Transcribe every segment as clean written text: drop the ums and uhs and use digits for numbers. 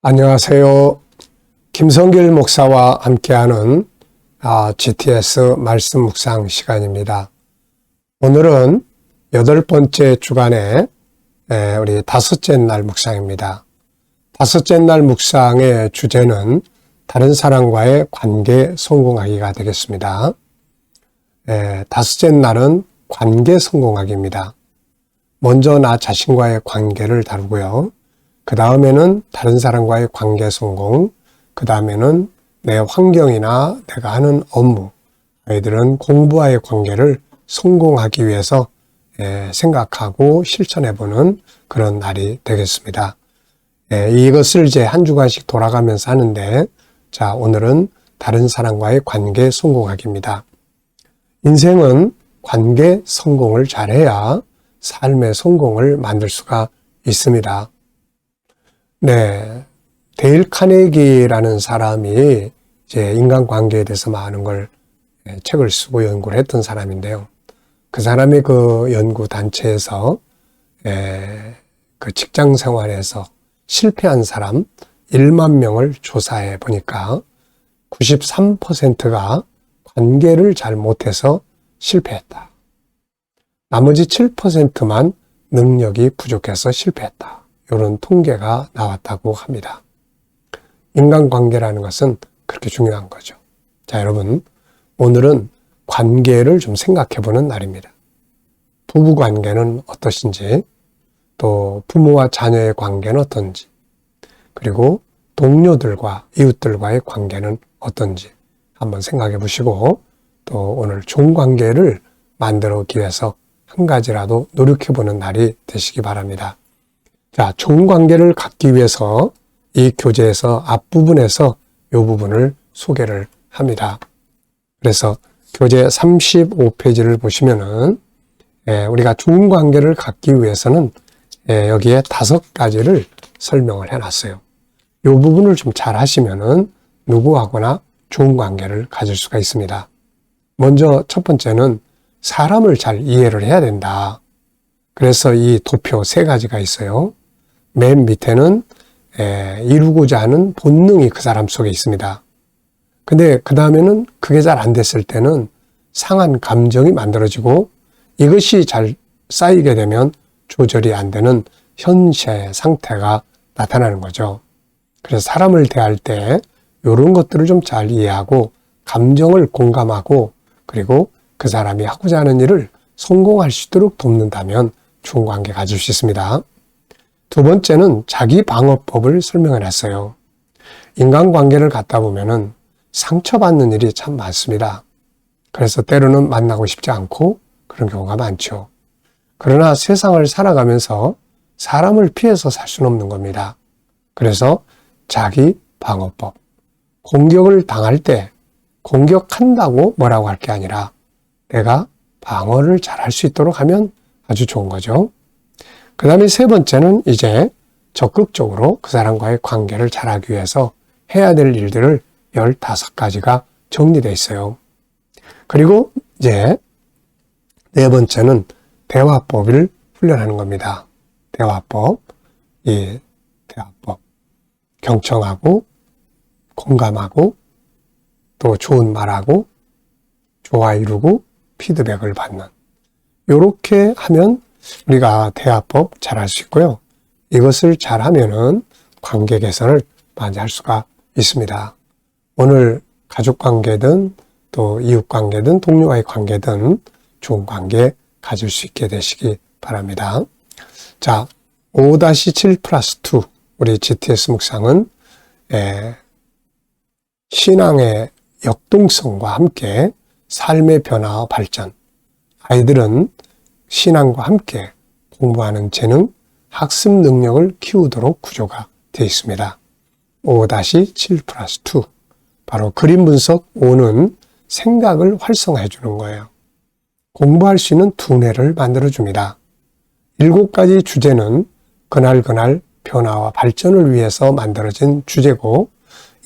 안녕하세요. 김성길 목사와 함께하는 GTS 말씀 묵상 시간입니다. 오늘은 8번째 주간의 우리 다섯째 날 묵상입니다. 다섯째 날 묵상의 주제는 다른 사람과의 관계 성공하기가 되겠습니다. 다섯째 날은 관계 성공하기입니다. 먼저 나 자신과의 관계를 다루고요. 그 다음에는 다른 사람과의 관계 성공, 그 다음에는 내 환경이나 내가 하는 업무, 아이들은 공부와의 관계를 성공하기 위해서 생각하고 실천해보는 그런 날이 되겠습니다. 이것을 이제 한 주간씩 돌아가면서 하는데, 자, 오늘은 다른 사람과의 관계 성공하기입니다. 인생은 관계 성공을 잘해야 삶의 성공을 만들 수가 있습니다. 데일 카네기라는 사람이 이제 인간관계에 대해서 많은 걸 책을 쓰고 연구를 했던 사람인데요. 그 사람의 그 연구 단체에서 그 직장 생활에서 실패한 사람 1만 명을 조사해 보니까 93%가 관계를 잘 못해서 실패했다. 나머지 7%만 능력이 부족해서 실패했다. 이런 통계가 나왔다고 합니다. 인간관계라는 것은 그렇게 중요한 거죠. 자, 여러분, 오늘은 관계를 좀 생각해보는 날입니다. 부부관계는 어떠신지, 또 부모와 자녀의 관계는 어떤지, 그리고 동료들과 이웃들과의 관계는 어떤지 한번 생각해 보시고, 또 오늘 좋은 관계를 만들기 위해서 한 가지라도 노력해보는 날이 되시기 바랍니다. 자, 좋은 관계를 갖기 위해서 이 교재에서 앞부분에서 이 부분을 소개를 합니다. 그래서 교재 35페이지를 보시면은 우리가 좋은 관계를 갖기 위해서는 여기에 5가지를 설명을 해놨어요. 이 부분을 좀 잘 하시면은 누구하고나 좋은 관계를 가질 수가 있습니다. 먼저 첫 번째는 사람을 잘 이해를 해야 된다. 그래서 이 도표 3가지가 있어요. 맨 밑에는 이루고자 하는 본능이 그 사람 속에 있습니다. 근데 그 다음에는 그게 잘 안 됐을 때는 상한 감정이 만들어지고 이것이 잘 쌓이게 되면 조절이 안 되는 현재 상태가 나타나는 거죠. 그래서 사람을 대할 때 이런 것들을 좀 잘 이해하고 감정을 공감하고 그리고 그 사람이 하고자 하는 일을 성공할 수 있도록 돕는다면 좋은 관계 가질 수 있습니다. 두 번째는 자기 방어법을 설명해 놨어요. 인간관계를 갖다 보면은 상처받는 일이 참 많습니다. 그래서 때로는 만나고 싶지 않고 그런 경우가 많죠. 그러나 세상을 살아가면서 사람을 피해서 살 수는 없는 겁니다. 그래서 자기 방어법. 공격을 당할 때 공격한다고 뭐라고 할 게 아니라 내가 방어를 잘 할 수 있도록 하면 아주 좋은 거죠. 그 다음에 3번째는 이제 적극적으로 그 사람과의 관계를 잘하기 위해서 해야 될 일들을 15가지가 정리되어 있어요. 그리고 이제 4번째는 대화법을 훈련하는 겁니다. 대화법. 이 대화법. 경청하고 공감하고 또 좋은 말하고 조화 이루고 피드백을 받는. 이렇게 하면 우리가 대화법 잘할 수 있고요. 이것을 잘하면은 관계 개선을 많이 할 수가 있습니다. 오늘 가족 관계든 또 이웃 관계든 동료와의 관계든 좋은 관계 가질 수 있게 되시기 바랍니다. 자, 5-7+2 우리 GTS 묵상은 신앙의 역동성과 함께 삶의 변화와 발전, 아이들은 신앙과 함께 공부하는 재능, 학습 능력을 키우도록 구조가 되어 있습니다. 5-7+2 바로 그림 분석 5는 생각을 활성화해 주는 거예요. 공부할 수 있는 두뇌를 만들어줍니다. 7가지 주제는 그날 변화와 발전을 위해서 만들어진 주제고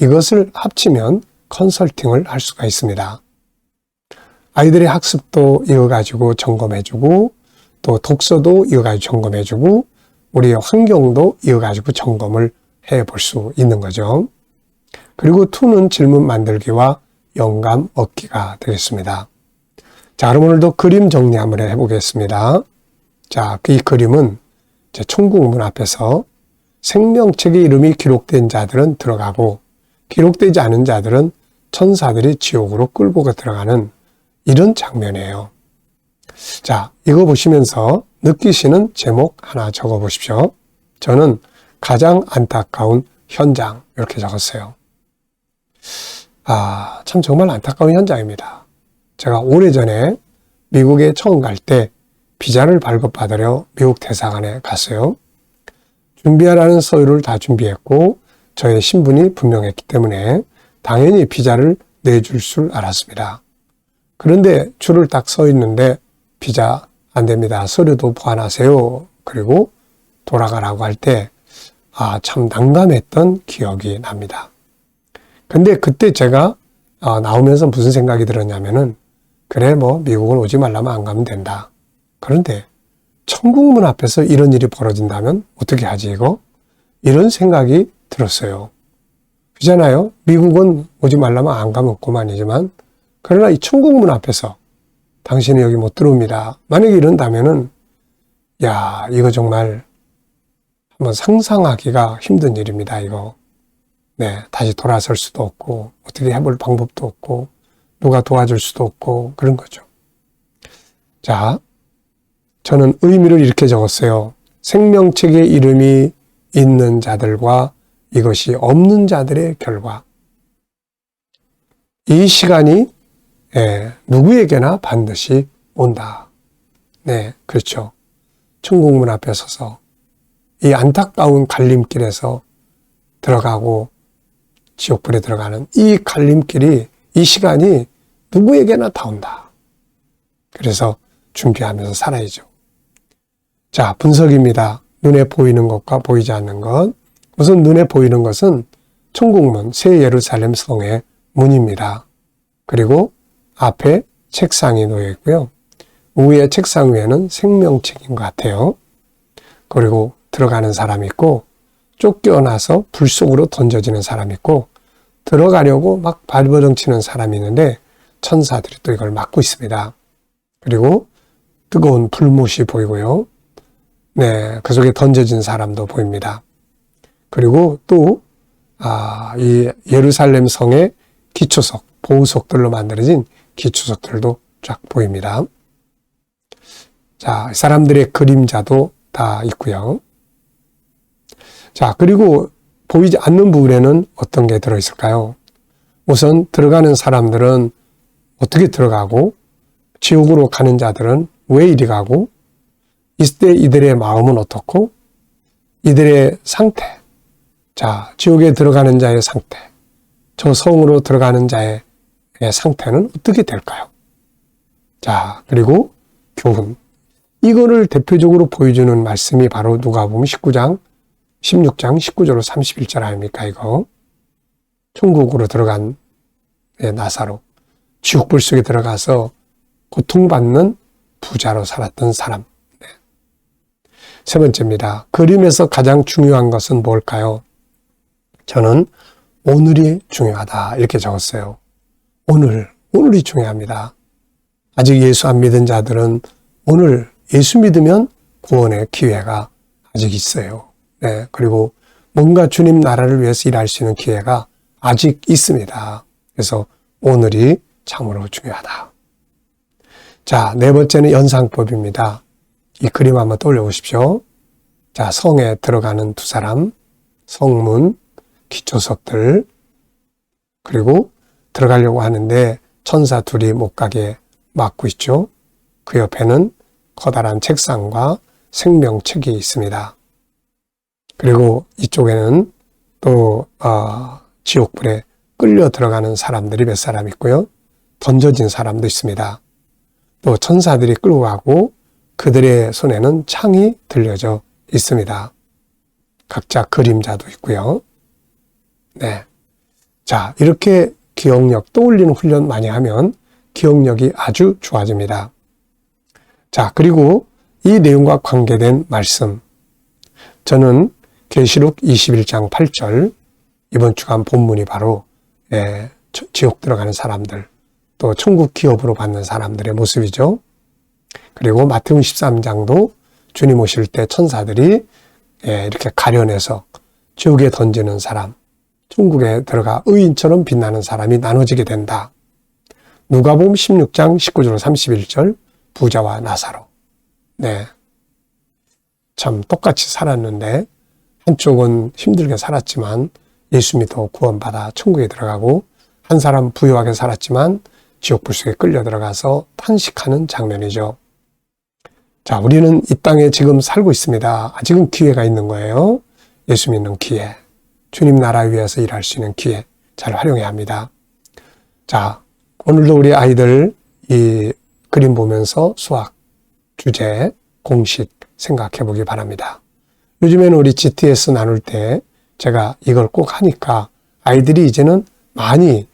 이것을 합치면 컨설팅을 할 수가 있습니다. 아이들의 학습도 이어가지고 점검해주고 또 독서도 이어가지고 점검해주고 우리의 환경도 이어가지고 점검을 볼 수 있는 거죠. 그리고 2는 질문 만들기와 영감 얻기가 되겠습니다. 자, 그럼 오늘도 그림 정리 한번 해보겠습니다. 자, 이 그림은 제 천국문 앞에서 생명책의 이름이 기록된 자들은 들어가고 기록되지 않은 자들은 천사들이 지옥으로 끌고 들어가는 이런 장면이에요. 자, 이거 보시면서 느끼시는 제목 하나 적어 보십시오. 저는 가장 안타까운 현장 이렇게 적었어요. 참 정말 안타까운 현장입니다. 제가 오래전에 미국에 처음 갈 때 비자를 발급받으려 미국 대사관에 갔어요. 준비하라는 서류를 다 준비했고 저의 신분이 분명했기 때문에 당연히 비자를 내줄 줄 알았습니다. 그런데 줄을 딱 서 있는데 비자 안 됩니다. 서류도 보완하세요. 그리고 돌아가라고 할 때 참 난감했던 기억이 납니다. 근데 그때 제가 나오면서 무슨 생각이 들었냐면은 그래 미국은 오지 말라면 안 가면 된다. 그런데 천국문 앞에서 이런 일이 벌어진다면 어떻게 하지 이거? 이런 생각이 들었어요. 그잖아요. 미국은 오지 말라면 안 가면 그만이지만 그러나 이 천국문 앞에서 당신은 여기 못 들어옵니다. 만약에 이런다면은 이거 정말 한번 상상하기가 힘든 일입니다. 이거. 네, 다시 돌아설 수도 없고 어떻게 해볼 방법도 없고 누가 도와줄 수도 없고 그런 거죠. 자, 저는 의미를 이렇게 적었어요. 생명책의 이름이 있는 자들과 이것이 없는 자들의 결과. 이 시간이 누구에게나 반드시 온다. 네, 그렇죠. 천국문 앞에 서서 이 안타까운 갈림길에서 들어가고 지옥불에 들어가는 이 갈림길이 이 시간이 누구에게나 다 온다. 그래서 준비하면서 살아야죠. 자, 분석입니다. 눈에 보이는 것과 보이지 않는 것. 우선 눈에 보이는 것은 천국문, 새 예루살렘 성의 문입니다. 그리고 앞에 책상이 놓여 있고요. 위에 책상 위에는 생명책인 것 같아요. 그리고 들어가는 사람이 있고 쫓겨나서 불 속으로 던져지는 사람이 있고 들어가려고 막 발버둥 치는 사람이 있는데 천사들이 또 이걸 막고 있습니다. 그리고 뜨거운 불못이 보이고요. 네, 그 속에 던져진 사람도 보입니다. 그리고 또 이 예루살렘 성의 기초석, 보호석들로 만들어진 기초석들도 쫙 보입니다. 자, 사람들의 그림자도 다 있고요. 자, 그리고 보이지 않는 부분에는 어떤 게 들어있을까요? 우선 들어가는 사람들은 어떻게 들어가고 지옥으로 가는 자들은 왜 이리 가고 이때 이들의 마음은 어떻고 이들의 상태, 자, 지옥에 들어가는 자의 상태, 저 성으로 들어가는 자의 상태는 어떻게 될까요? 자, 그리고 교훈. 이거를 대표적으로 보여주는 말씀이 바로 누가복음 16장 19절로 31절 아닙니까 이거? 천국으로 들어간 나사로, 지옥불 속에 들어가서 고통받는 부자로 살았던 사람. 네. 세 번째입니다. 그림에서 가장 중요한 것은 뭘까요? 저는 오늘이 중요하다 이렇게 적었어요. 오늘이 중요합니다. 아직 예수 안 믿은 자들은 오늘 예수 믿으면 구원의 기회가 아직 있어요. 네, 그리고 뭔가 주님 나라를 위해서 일할 수 있는 기회가 아직 있습니다. 그래서 오늘이 참으로 중요하다. 자, 네 번째는 연상법입니다. 이 그림 한번 떠올려 보십시오. 자, 성에 들어가는 두 사람, 성문, 기초석들, 그리고 들어가려고 하는데 천사 둘이 못 가게 막고 있죠. 그 옆에는 커다란 책상과 생명책이 있습니다. 그리고 이쪽에는 또 지옥불에 끌려 들어가는 사람들이 몇 사람 있고요. 던져진 사람도 있습니다. 또 천사들이 끌고 가고 그들의 손에는 창이 들려져 있습니다. 각자 그림자도 있고요. 네. 자, 이렇게 기억력 떠올리는 훈련 많이 하면 기억력이 아주 좋아집니다. 자, 그리고 이 내용과 관계된 말씀. 저는 계시록 21장 8절, 이번 주간 본문이 바로 지옥 들어가는 사람들, 또 천국 기업으로 받는 사람들의 모습이죠. 그리고 마태복음 13장도 주님 오실 때 천사들이 이렇게 가려내서 지옥에 던지는 사람, 천국에 들어가 의인처럼 빛나는 사람이 나눠지게 된다. 누가복음 16장 19절 31절, 부자와 나사로. 네, 참 똑같이 살았는데 한쪽은 힘들게 살았지만 예수 믿어 구원받아 천국에 들어가고, 한 사람 부유하게 살았지만 지옥 불속에 끌려 들어가서 탄식하는 장면이죠. 자, 우리는 이 땅에 지금 살고 있습니다. 아직은 기회가 있는 거예요. 예수 믿는 기회, 주님 나라 위해서 일할 수 있는 기회 잘 활용해야 합니다. 자, 오늘도 우리 아이들 이 그림 보면서 수학 주제, 공식 생각해 보기 바랍니다. 요즘에는 우리 GTS 나눌 때 제가 이걸 꼭 하니까 아이들이 이제는 많이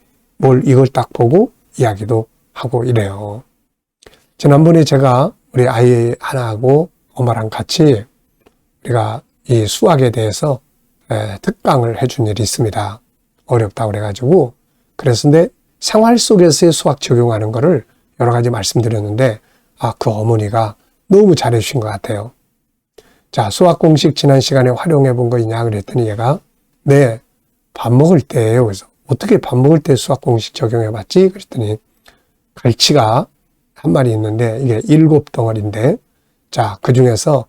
이걸 딱 보고 이야기도 하고 이래요. 지난번에 제가 우리 아이 하나하고 엄마랑 같이 우리가 이 수학에 대해서 특강을 해준 일이 있습니다. 어렵다고 그래가지고. 그랬는데 생활 속에서의 수학 적용하는 거를 여러 가지 말씀드렸는데, 그 어머니가 너무 잘해 주신 것 같아요. 자, 수학 공식 지난 시간에 활용해 본 거 있냐 그랬더니 얘가 네, 밥 먹을 때예요. 그래서 어떻게 밥 먹을 때 수학 공식 적용해 봤지? 그랬더니 갈치가 한 마리 있는데 이게 7덩어리인데, 자, 그 중에서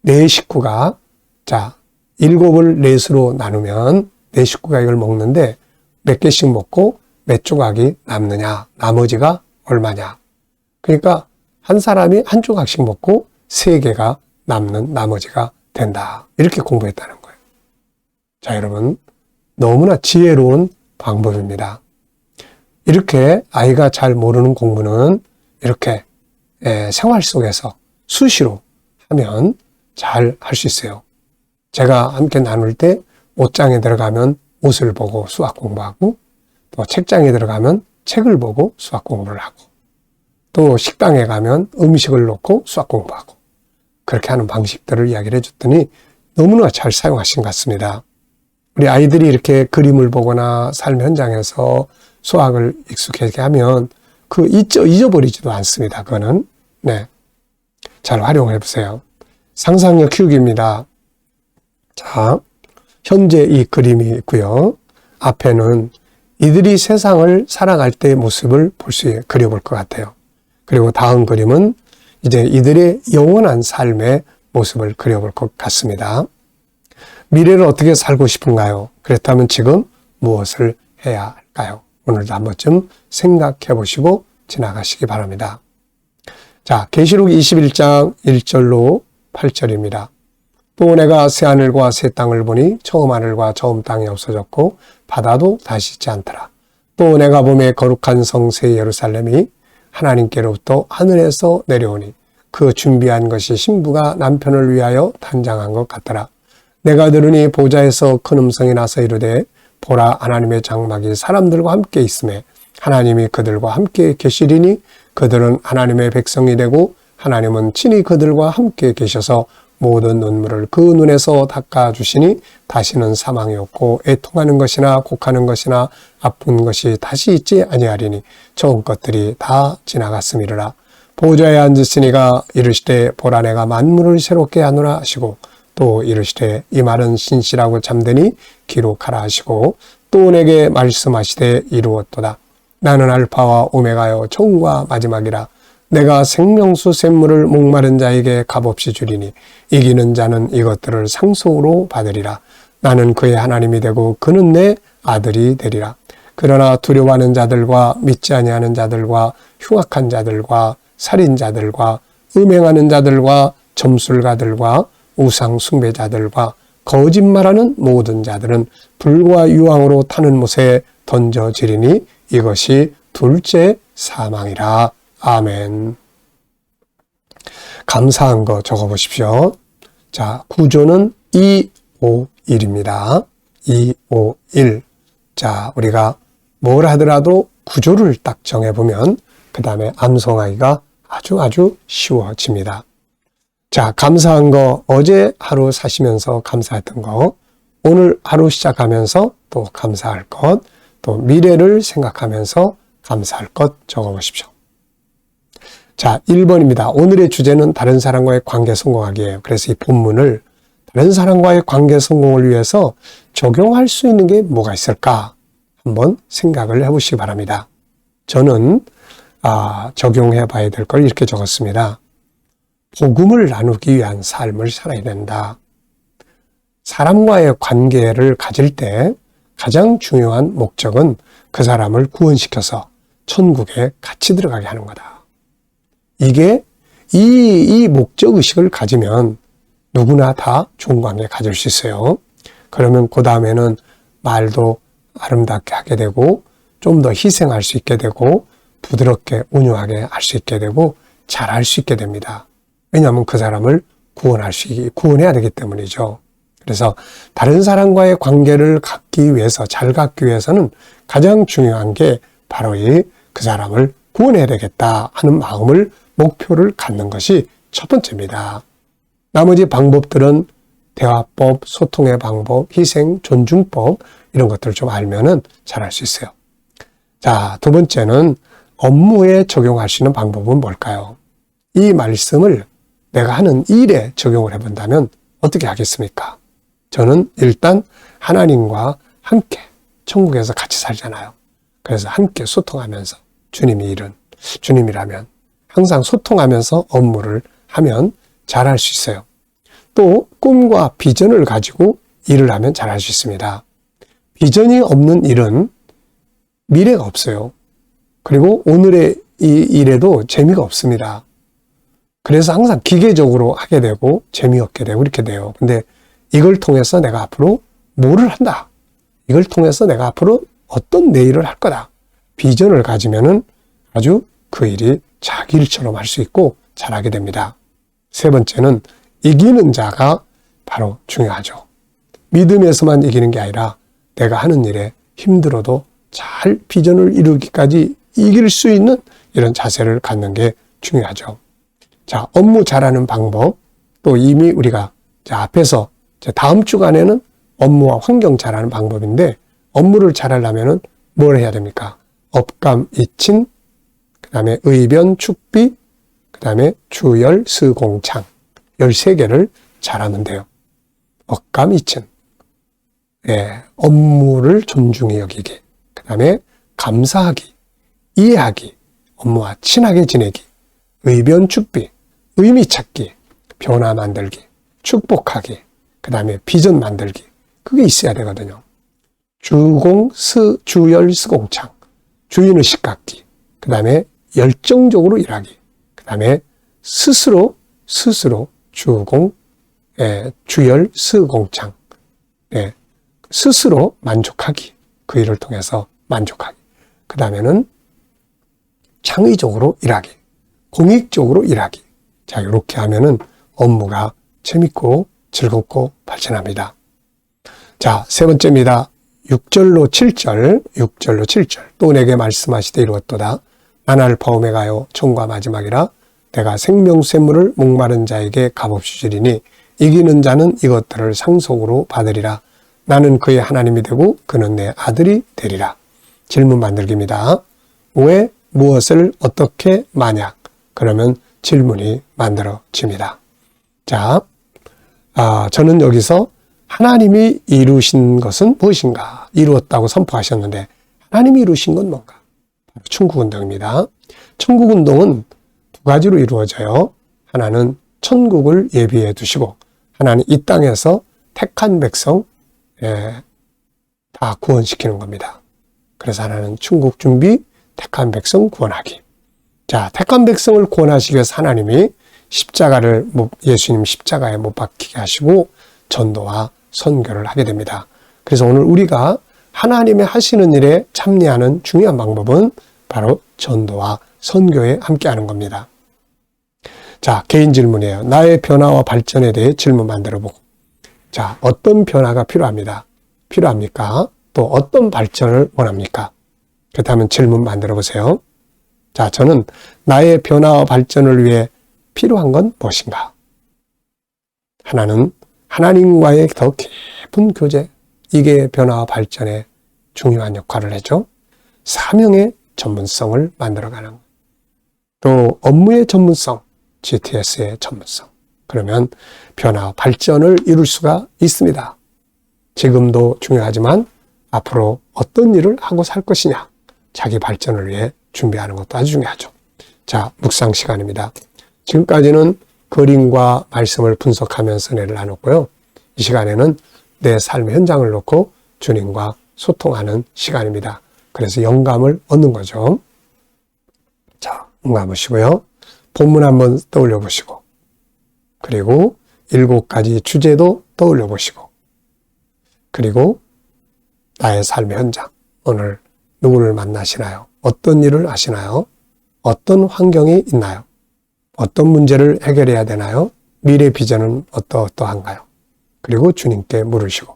네 식구가, 자, 7을 넷으로 나누면 네 식구가 이걸 먹는데 몇 개씩 먹고 몇 조각이 남느냐, 나머지가 얼마냐. 그러니까 한 사람이 한 조각씩 먹고 3개가 남는 나머지가 된다. 이렇게 공부했다는 거예요. 자, 여러분, 너무나 지혜로운 방법입니다. 이렇게 아이가 잘 모르는 공부는 이렇게 생활 속에서 수시로 하면 잘 할 수 있어요. 제가 함께 나눌 때 옷장에 들어가면 옷을 보고 수학 공부하고, 또 책장에 들어가면 책을 보고 수학 공부를 하고, 또 식당에 가면 음식을 놓고 수학 공부하고, 그렇게 하는 방식들을 이야기를 해줬더니 너무나 잘 사용하신 것 같습니다. 우리 아이들이 이렇게 그림을 보거나 삶 현장에서 수학을 익숙하게 하면 잊어버리지도 않습니다. 그거는. 네. 잘 활용해 보세요. 상상력 키우기입니다. 자, 현재 이 그림이 있고요. 앞에는 이들이 세상을 살아갈 때의 모습을 그려볼 것 같아요. 그리고 다음 그림은 이제 이들의 영원한 삶의 모습을 그려볼 것 같습니다. 미래를 어떻게 살고 싶은가요? 그렇다면 지금 무엇을 해야 할까요? 오늘도 한 번쯤 생각해 보시고 지나가시기 바랍니다. 자, 계시록 21장 1절로 8절입니다. 또 내가 새 하늘과 새 땅을 보니 처음 하늘과 처음 땅이 없어졌고 바다도 다시 있지 않더라. 또 내가 보매 거룩한 성 새 예루살렘이 하나님께로부터 하늘에서 내려오니 그 준비한 것이 신부가 남편을 위하여 단장한 것 같더라. 내가 들으니 보좌에서 큰 음성이 나서 이르되 보라, 하나님의 장막이 사람들과 함께 있으매 하나님이 그들과 함께 계시리니 그들은 하나님의 백성이 되고 하나님은 친히 그들과 함께 계셔서 모든 눈물을 그 눈에서 닦아주시니 다시는 사망이 없고 애통하는 것이나 곡하는 것이나 아픈 것이 다시 있지 아니하리니 처음 것들이 다 지나갔음이라. 보좌에 앉으시니가 이르시되 보라, 내가 만물을 새롭게 하노라 하시고 또 이르시되 이 말은 신실하고 참되니 기록하라 하시고 또 내게 말씀하시되 이루었도다. 나는 알파와 오메가요 처음과 마지막이라. 내가 생명수 샘물을 목마른 자에게 값없이 주리니 이기는 자는 이것들을 상속으로 받으리라. 나는 그의 하나님이 되고 그는 내 아들이 되리라. 그러나 두려워하는 자들과 믿지 아니하는 자들과 흉악한 자들과 살인자들과 음행하는 자들과 점술가들과 우상 숭배자들과 거짓말하는 모든 자들은 불과 유황으로 타는 못에 던져지리니 이것이 둘째 사망이라. 아멘. 감사한 거 적어보십시오. 자, 구조는 251입니다. 251. 자, 우리가 뭘 하더라도 구조를 딱 정해보면 그 다음에 암송하기가 아주 쉬워집니다. 자, 감사한 거, 어제 하루 사시면서 감사했던 거, 오늘 하루 시작하면서 또 감사할 것, 또 미래를 생각하면서 감사할 것 적어보십시오. 자, 1번입니다. 오늘의 주제는 다른 사람과의 관계 성공하기예요. 그래서 이 본문을 다른 사람과의 관계 성공을 위해서 적용할 수 있는 게 뭐가 있을까? 한번 생각을 해보시기 바랍니다. 저는 적용해 봐야 될 걸 이렇게 적었습니다. 복음을 나누기 위한 삶을 살아야 된다. 사람과의 관계를 가질 때 가장 중요한 목적은 그 사람을 구원시켜서 천국에 같이 들어가게 하는 거다. 이게 이 목적의식을 가지면 누구나 다 좋은 관계 가질 수 있어요. 그러면 그 다음에는 말도 아름답게 하게 되고 좀 더 희생할 수 있게 되고 부드럽게 온유하게 할 수 있게 되고 잘할 수 있게 됩니다. 왜냐하면 그 사람을 구원해야 되기 때문이죠. 그래서 다른 사람과의 관계를 갖기 위해서, 잘 갖기 위해서는 가장 중요한 게 바로 그 사람을 구원해야 되겠다 하는 마음을, 목표를 갖는 것이 첫 번째입니다. 나머지 방법들은 대화법, 소통의 방법, 희생, 존중법 이런 것들을 좀 알면은 잘할 수 있어요. 자, 두 번째는 업무에 적용할 수 있는 방법은 뭘까요? 이 말씀을 내가 하는 일에 적용을 해본다면 어떻게 하겠습니까? 저는 일단 하나님과 함께 천국에서 같이 살잖아요. 그래서 함께 소통하면서 주님이라면 항상 소통하면서 업무를 하면 잘할 수 있어요. 또 꿈과 비전을 가지고 일을 하면 잘할 수 있습니다. 비전이 없는 일은 미래가 없어요. 그리고 오늘의 이 일에도 재미가 없습니다. 그래서 항상 기계적으로 하게 되고 재미없게 되고 이렇게 돼요. 근데 이걸 통해서 내가 앞으로 뭐를 한다. 이걸 통해서 내가 앞으로 어떤 내 일을 할 거다. 비전을 가지면은 아주 그 일이 자기 일처럼 할 수 있고 잘하게 됩니다. 세 번째는 이기는 자가 바로 중요하죠. 믿음에서만 이기는 게 아니라 내가 하는 일에 힘들어도 잘 비전을 이루기까지 이길 수 있는 이런 자세를 갖는 게 중요하죠. 자, 업무 잘하는 방법, 또 이미 우리가 앞에서 다음 주간에는 업무와 환경 잘하는 방법인데, 업무를 잘하려면은 뭘 해야 됩니까? 업감, 이친, 그 다음에 의변, 축비, 그 다음에 주열, 스공창 13개를 잘하면 돼요. 업감, 이친, 업무를 존중히 여기기, 그 다음에 감사하기, 이해하기, 업무와 친하게 지내기, 의변, 축비, 의미 찾기, 변화 만들기, 축복하기, 그 다음에 비전 만들기, 그게 있어야 되거든요. 주열, 스공창, 주인의식 갖기, 그 다음에 열정적으로 일하기, 그 다음에 스스로 주열, 스공창, 스스로 만족하기, 그 일을 통해서 만족하기, 그 다음에는 창의적으로 일하기, 공익적으로 일하기. 자, 이렇게 하면은 업무가 재밌고 즐겁고 발전합니다. 자, 세 번째입니다. 6절로 7절. 또 내게 말씀하시되 이루었도다. 나날 범에 가요 총과 마지막이라. 내가 생명샘물을 목마른 자에게 값없이 주리니 이기는 자는 이것들을 상속으로 받으리라. 나는 그의 하나님이 되고 그는 내 아들이 되리라. 질문 만들기입니다. 왜, 무엇을, 어떻게, 만약. 그러면 질문이 만들어집니다. 자, 저는 여기서 하나님이 이루신 것은 무엇인가? 이루었다고 선포하셨는데 하나님이 이루신 건 뭔가? 바로 천국운동입니다. 천국운동은 두 가지로 이루어져요. 하나는 천국을 예비해 두시고, 하나는 이 땅에서 택한 백성 다 구원시키는 겁니다. 그래서 하나는 천국 준비, 택한 백성 구원하기. 자, 택한 백성을 구원하시기 위해서 하나님이 예수님 십자가에 못 박히게 하시고 전도와 선교를 하게 됩니다. 그래서 오늘 우리가 하나님의 하시는 일에 참여하는 중요한 방법은 바로 전도와 선교에 함께하는 겁니다. 자, 개인 질문이에요. 나의 변화와 발전에 대해 질문 만들어보고, 자, 어떤 변화가 필요합니까? 또 어떤 발전을 원합니까? 그렇다면 질문 만들어 보세요. 자, 저는 나의 변화와 발전을 위해 필요한 건 무엇인가? 하나는 하나님과의 더 깊은 교제, 이게 변화와 발전에 중요한 역할을 해죠. 사명의 전문성을 만들어가는 것. 또 업무의 전문성, GTS의 전문성. 그러면 변화와 발전을 이룰 수가 있습니다. 지금도 중요하지만 앞으로 어떤 일을 하고 살 것이냐, 자기 발전을 위해 준비하는 것도 아주 중요하죠. 자, 묵상 시간입니다. 지금까지는 그림과 말씀을 분석하면서 은혜를 나눴고요. 이 시간에는 내 삶의 현장을 놓고 주님과 소통하는 시간입니다. 그래서 영감을 얻는 거죠. 자, 눈 감으시고요. 본문 한번 떠올려 보시고, 그리고 7가지 주제도 떠올려 보시고, 그리고 나의 삶의 현장, 오늘 누구를 만나시나요? 어떤 일을 하시나요? 어떤 환경이 있나요? 어떤 문제를 해결해야 되나요? 미래 비전은 어떠한가요? 그리고 주님께 물으시고,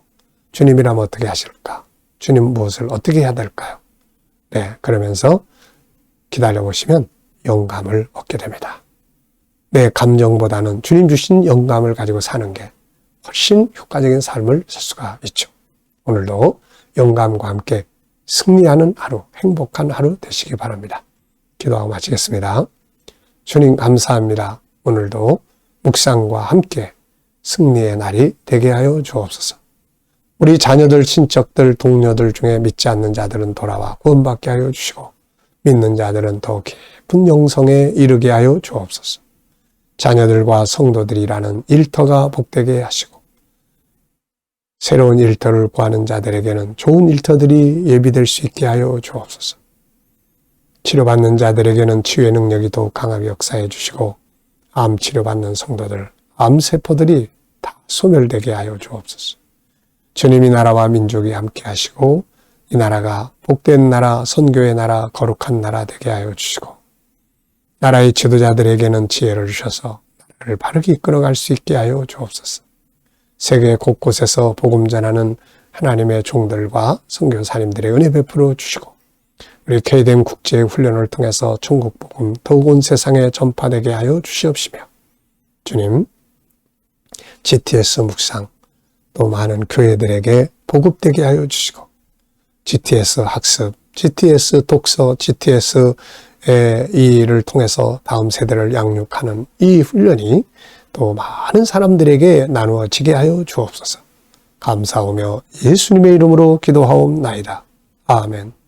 주님이라면 어떻게 하실까? 주님 무엇을 어떻게 해야 될까요? 네, 그러면서 기다려보시면 영감을 얻게 됩니다. 내 감정보다는 주님 주신 영감을 가지고 사는 게 훨씬 효과적인 삶을 살 수가 있죠. 오늘도 영감과 함께 승리하는 하루, 행복한 하루 되시기 바랍니다. 기도하고 마치겠습니다. 주님 감사합니다. 오늘도 묵상과 함께 승리의 날이 되게 하여 주옵소서. 우리 자녀들, 친척들, 동료들 중에 믿지 않는 자들은 돌아와 구원받게 하여 주시고, 믿는 자들은 더 깊은 영성에 이르게 하여 주옵소서. 자녀들과 성도들이라는 일터가 복되게 하시고, 새로운 일터를 구하는 자들에게는 좋은 일터들이 예비될 수 있게 하여 주옵소서. 치료받는 자들에게는 치유의 능력이 더욱 강하게 역사해 주시고, 암 치료받는 성도들, 암세포들이 다 소멸되게 하여 주옵소서. 주님이 나라와 민족이 함께 하시고, 이 나라가 복된 나라, 선교의 나라, 거룩한 나라 되게 하여 주시고, 나라의 지도자들에게는 지혜를 주셔서 나라를 바르게 이끌어갈 수 있게 하여 주옵소서. 세계 곳곳에서 복음 전하는 하나님의 종들과 선교사님들의 은혜 베풀어 주시고, 우리 KDM 국제 훈련을 통해서 천국 복음 더욱 온 세상에 전파되게 하여 주시옵시며, 주님, GTS 묵상 또 많은 교회들에게 보급되게 하여 주시고, GTS 학습, GTS 독서, GTS의 이 일을 통해서 다음 세대를 양육하는 이 훈련이 또 많은 사람들에게 나누어지게 하여 주옵소서. 감사하며 예수님의 이름으로 기도하옵나이다. 아멘.